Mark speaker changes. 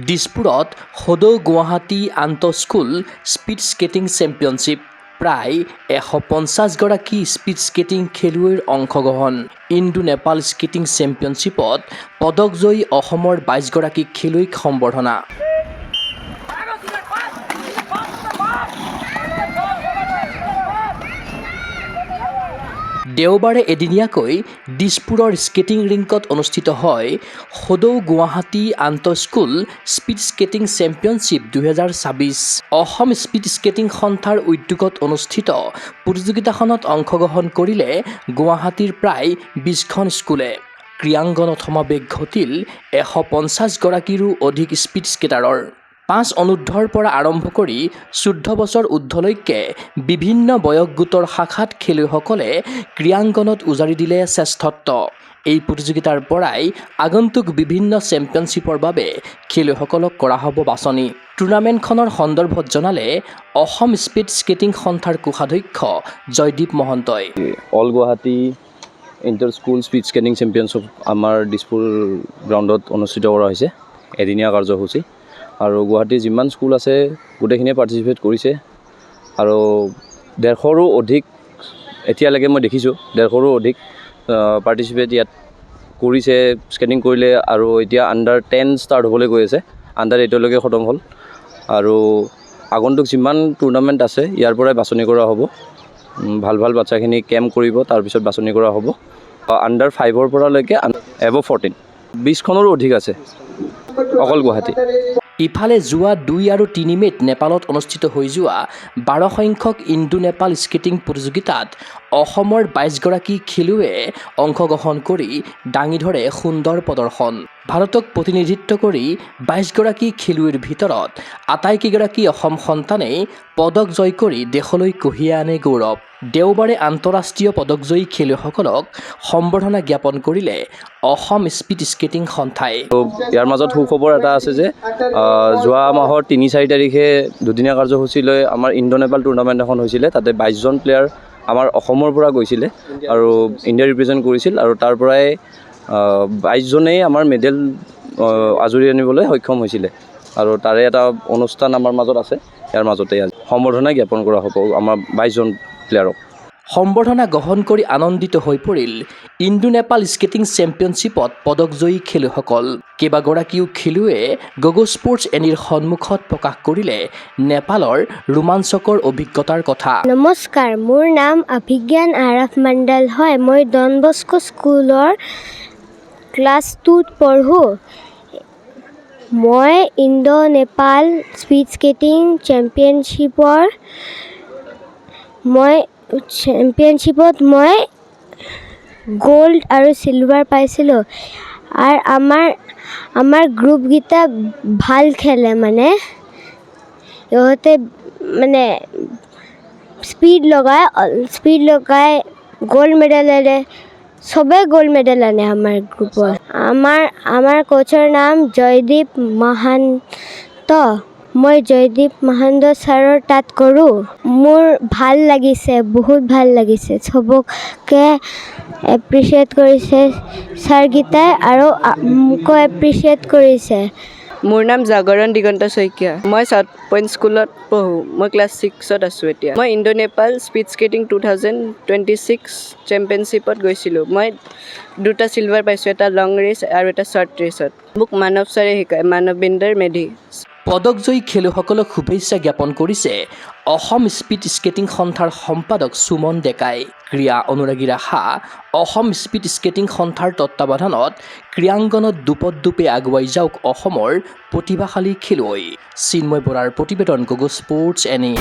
Speaker 1: দিছপুৰত সদৌ গুৱাহাটী আন্তঃস্কুল স্পীড স্কেটিং চেম্পিয়নশ্বিপ প্ৰায় 150গৰাকী স্পীড স্কেটিং খেলুৱৈৰ অংশগ্ৰহণ ইণ্ডো নেপাল স্কেটিং চেম্পিয়নশ্বিপত পদকজয়ী অসমৰ 22গৰাকী খেলুৱৈক সম্বৰ্ধনা। দেওবাৰে এদিনীয়াকৈ দিছপুৰৰ স্কেটিং ৰিংকত অনুষ্ঠিত হয় সদৌ গুৱাহাটী আন্তঃস্কুল speed skating championship 2026। Assam speed skating সন্থাৰ উদ্যোগত অনুষ্ঠিত প্ৰতিযোগিতাখনত অংশগ্ৰহণ কৰিলে গুৱাহাটীৰ প্ৰায় 20খন স্কুলে। ক্ৰীড়াংগনত সমাৱেশ ঘটিল 150গৰাকীৰো অধিক স্পীড স্কেটাৰৰ। 5 অনুৰ্ধৰ পৰা আৰম্ভ কৰি 14 বছৰ ঊৰ্ধ্বলৈকে বিভিন্ন বয়স গোটৰ শাখাত খেলুৱৈসকলে ক্ৰীড়াংগনত উজাৰি দিলে শ্ৰেষ্ঠত্ব। এই প্ৰতিযোগিতাৰ পৰাই আগন্তুক বিভিন্ন চেম্পিয়নশ্বিপৰ বাবে খেলুৱৈসকলক কৰা হ'ব বাছনি। টুৰ্ণামেণ্টখনৰ সন্দৰ্ভত জনালে অসম স্পীড স্কেটিং সন্থাৰ কোষাধ্যক্ষ জয়দীপ মহন্তই।
Speaker 2: All Guwahati inter school speed skating championship আমাৰ দিছপুৰ গ্ৰাউণ্ডত অনুষ্ঠিত কৰা হৈছে এদিনীয়া কাৰ্যসূচী। আৰু গুৱাহাটীৰ যিমান স্কুল আছে গোটেইখিনিয়ে পাৰ্টিচিপেট কৰিছে আৰু 150ৰো অধিক এতিয়ালৈকে মই দেখিছোঁ 150ৰো অধিক পাৰ্টিচিপেট ইয়াত কৰিছে স্কেটিং কৰিলে। আৰু এতিয়া আণ্ডাৰ 10 ষ্টাৰ্ট হ'বলৈ গৈ আছে, আণ্ডাৰ 8লৈকে খতম হ'ল আৰু আগন্তুক যিমান টুৰ্ণামেণ্ট আছে ইয়াৰ পৰাই বাছনি কৰা হ'ব। ভাল ভাল বাচ্চাখিনি কেম্প কৰিব, তাৰপিছত বাছনি কৰা হ'ব। আণ্ডাৰ 5ৰ পৰালৈকে এবভ 14 20খনৰো অধিক আছে অকল গুৱাহাটী।
Speaker 1: ইফালে যোৱা 2 আৰু 3 মে'ত নেপালত অনুষ্ঠিত হৈ যোৱা 12 সংখ্যক ইণ্ডো নেপাল স্কেটিং প্ৰতিযোগিতাত অসমৰ 22গৰাকী খেলুৱৈয়ে অংশগ্ৰহণ কৰি দাঙি ধৰে সুন্দৰ প্ৰদৰ্শন। ভাৰতক প্ৰতিনিধিত্ব কৰি 22গৰাকী খেলুৱৈৰ ভিতৰত আটাইকেইগৰাকী অসম সন্তানেই পদক জয় কৰি দেশলৈ কঢ়িয়াই আনে গৌৰৱ। দেওবাৰে আন্তঃৰাষ্ট্ৰীয় পদকজয়ী খেলুৱৈসকলক সম্বৰ্ধনা জ্ঞাপন কৰিলে অসম স্পীড স্কেটিং সন্থাই।
Speaker 2: ইয়াৰ মাজত সুখবৰ এটা আছে যে যোৱা মাহৰ 3-4 তাৰিখে দুদিনীয়া কাৰ্যসূচীলৈ আমাৰ ইণ্ডো নেপাল টুৰ্ণামেণ্ট এখন হৈছিলে। তাতে 22জন প্লেয়াৰ আমাৰ অসমৰ পৰা গৈছিলে আৰু ইণ্ডিয়া ৰিপ্ৰেজেণ্ট কৰিছিল আৰু তাৰ পৰাই 22জনেই আমাৰ মেডেল আজৰি আনিবলৈ সক্ষম হৈছিলে। আৰু তাৰে এটা অনুষ্ঠান আমাৰ মাজত আছে, ইয়াৰ মাজতে সম্বৰ্ধনা জ্ঞাপন কৰা হ'ব আমাৰ 22জন প্লেয়াৰক।
Speaker 1: সম্বৰ্ধনা গ্ৰহণ কৰি আনন্দিত হৈ পৰিল ইণ্ডো নেপাল স্কেটিং চেম্পিয়নশ্বিপত পদকজয়ী খেলুৱৈসকল। কেইবাগৰাকীও খেলুৱৈয়ে গগো স্পৰ্টছ এনিৰ সন্মুখত প্ৰকাশ কৰিলে নেপালৰ ৰোমাঞ্চকৰ অভিজ্ঞতাৰ কথা।
Speaker 3: নমস্কাৰ, মোৰ নাম অভিজ্ঞান আৰাফ মণ্ডল হয়। মই ডন বস্কো স্কুলৰ ক্লাছ 2ত পঢ়োঁ। মই ইণ্ডো নেপাল স্পীড স্কেটিং চেম্পিয়নশ্বিপত মই গোল্ড আৰু চিলভাৰ পাইছিলোঁ। আৰু আমাৰ গ্ৰুপকেইটা ভাল খেলে, মানে সিহঁতে মানে স্পীড লগাই গোল্ড মেডেল আনে, চবেই গোল্ড মেডেল আনে আমাৰ গ্ৰুপৰ। আমাৰ কোচৰ নাম জয়দীপ মহন্ত। মই জয়দীপ মহন্ত ছাৰৰ তাত কৰোঁ। মোৰ ভাল লাগিছে, বহুত ভাল লাগিছে। চবকে এপ্ৰিচিয়েট কৰিছে ছাৰকেইটাই আৰু মোকো এপ্ৰিচিয়েট কৰিছে।
Speaker 4: মোৰ নাম জাগৰণ দিগন্ত শইকীয়া। মই চাউথ পইণ্ট স্কুলত পঢ়োঁ। মই ক্লাছ 6ত আছোঁ এতিয়া। মই ইণ্ডো নেপাল স্পীড স্কেটিং 2026 চেম্পিয়নশ্বিপত গৈছিলোঁ। মই 2টা চিলভাৰ পাইছোঁ, এটা লং ৰেচ আৰু এটা শ্বৰ্ট ৰেচত। মোক মানৱ ছাৰে শিকায়, মানৱেন্দৰ মেধি।
Speaker 1: পদকজয়ী খেলুৱৈসকলক শুভেচ্ছা জ্ঞাপন কৰিছে অসম স্পীড স্কেটিং সন্থাৰ সম্পাদক সুমন ডেকাই। ক্ৰীড়া অনুৰাগীৰ আশা অসম স্পীড স্কেটিং সন্থাৰ তত্বাৱধানত ক্ৰীড়াংগনত দুপদূপে আগুৱাই যাওক অসমৰ প্ৰতিভাশালী খেলুৱৈ। চিন্ময় বৰাৰ প্ৰতিবেদন, গগো স্পৰ্টছ এনি।